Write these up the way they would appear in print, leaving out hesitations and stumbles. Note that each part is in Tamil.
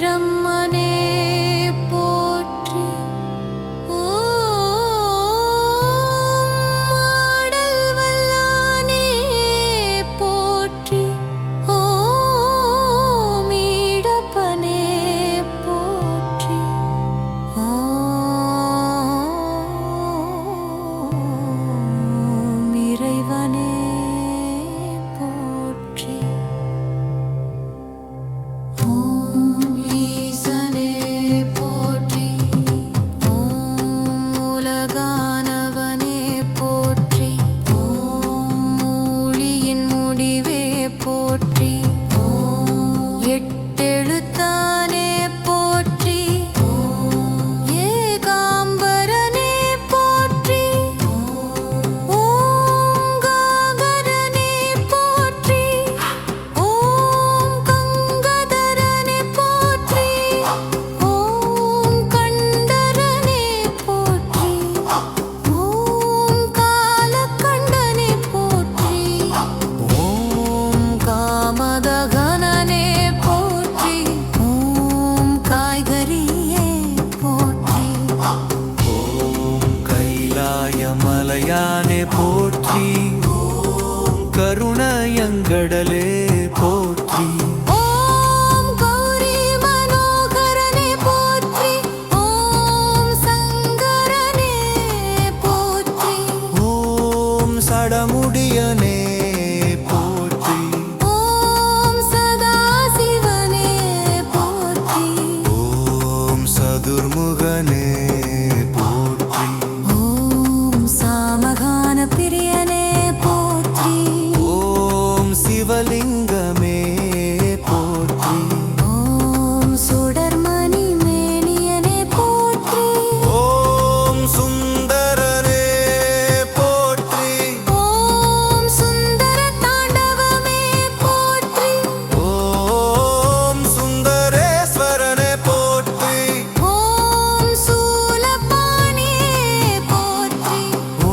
பிரம்மனே போற்றி. ஆடல் வல்லானே போற்றி. ஓம் ஈடப்பனே போற்றி. ஓம் இறைவனே போற்றி. ஓம் ஈசனே போற்றி. ஓம் உலகானவனே போற்றி. ஓம் ஒளியின் முடிவே போற்றி. ஓம் எட்டெழுத்தானே போற்றி. ஓம் ஏகாம்பரனே போற்றி. ஓம் காகரனே போற்றி. ஓம் கங்கதரனே போற்றி. ஓம் கண்டரனே போற்றி. ஓம் காலகண்டனே போற்றி. ஓம் காமதகனனே போற்றி. ஓம் காய்கரியே போற்றி. ஓம் கைலாயமலையானே போற்றி. ஓம் கருணயங்கடலே போற்றி. ஓம் கௌரி மனோகரனே போற்றி. ஓம் சங்கரனே போற்றி. ஓம் சடமுடியனே போற்றி. ஓம் சதாசிவனே போற்றி. ஓம் சதுர்முகனே போற்றி. ஓம் சாமகான பிரியனே போற்றி. ஓம் சிவலிங்கமே போற்றி. ஓம் சுடர்மணி மேனியனே போற்றி. ஓம் சுந்தரனே போற்றி. ஓம் சுந்தர தாண்டவமே போற்றி. ஓம் சுந்தரேஸ்வரனே போற்றி. ஓம் சூலபாணியே போற்றி.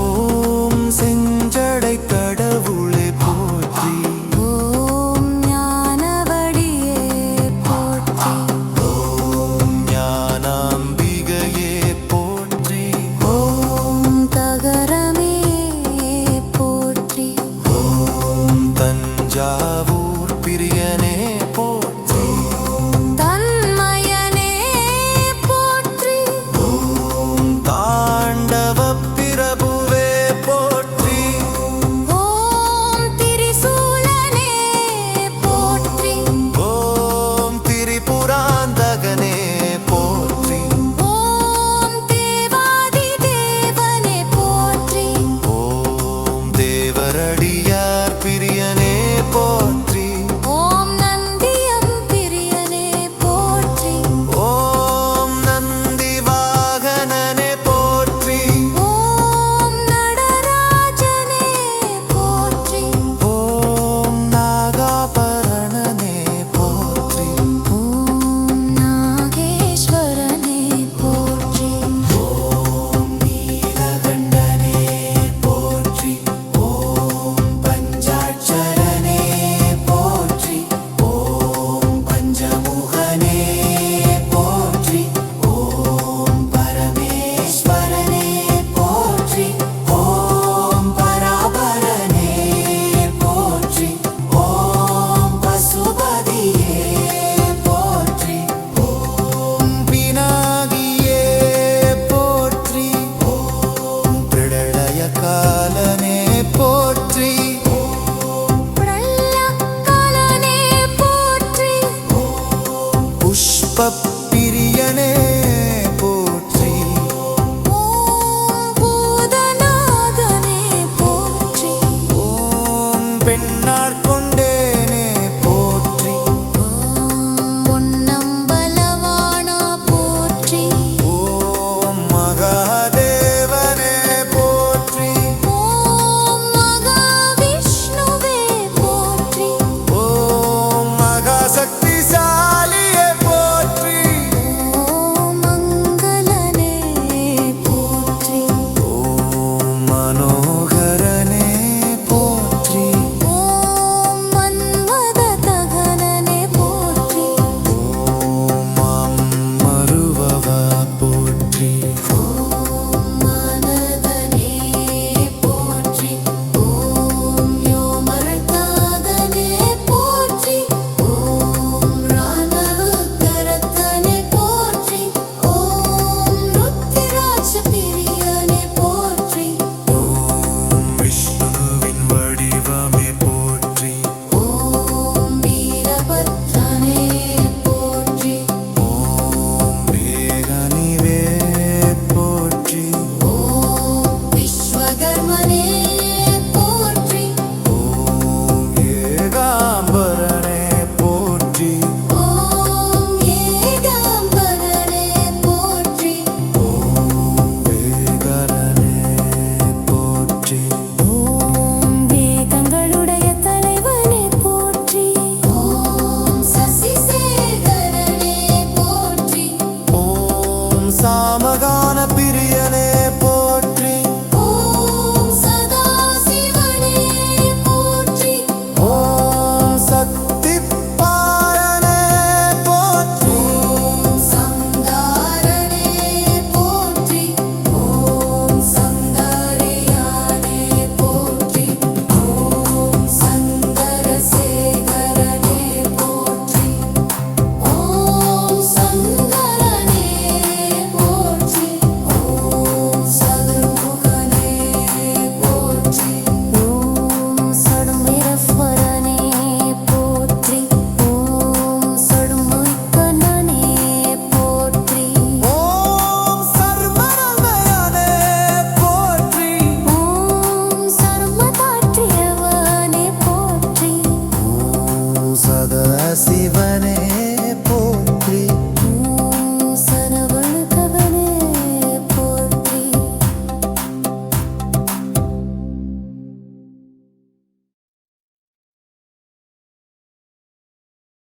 ஓம் செஞ்சடை கடவுளே போற்றி. ஓம் ஞானவடியே போற்றி. ஓம் ஞானாம்பிகையே போற்றி. ஓம் தகரமே போற்றி. ஓம் தஞ்சாவூர் பிரியனே போற்றி. தன்மயனே போற்றி. ஓம் தாண்டவ பிரபுவே போற்றி. ஓம் திரிசூலனே போற்றி. ஓம் திரிபுராந்தகனே போற்றி. ஓம் தேவாதி தேவனே போற்றி. ஓம் தேவரடியார் பிரியனே போற்றி. ஓம் நந்தியம் பிரியனே போற்றி. ஓம் நந்தி வாகனனே போற்றி. ஓம் நடராஜனே போற்றி. ஓம் நாகாபரணனே போற்றி. ஓம் நாகேஸ்வரனே போற்றி. ஓம் நீலகண்டனே போற்றி. ஓம் பஞ்சாட்சரனே போற்றி. ஓம் பஞ்சமுகனே போற்றி. ஓம் பரமேஸ்வரனே போற்றி. ஓம் பராபரனே போற்றி. ஓம் பசுபதியே போற்றி. ஓம் பினாகியே போற்றி. ஓம் பிரளய காலனே போற்றி. பிரளயகாலனே போற்றி. புஷ்ப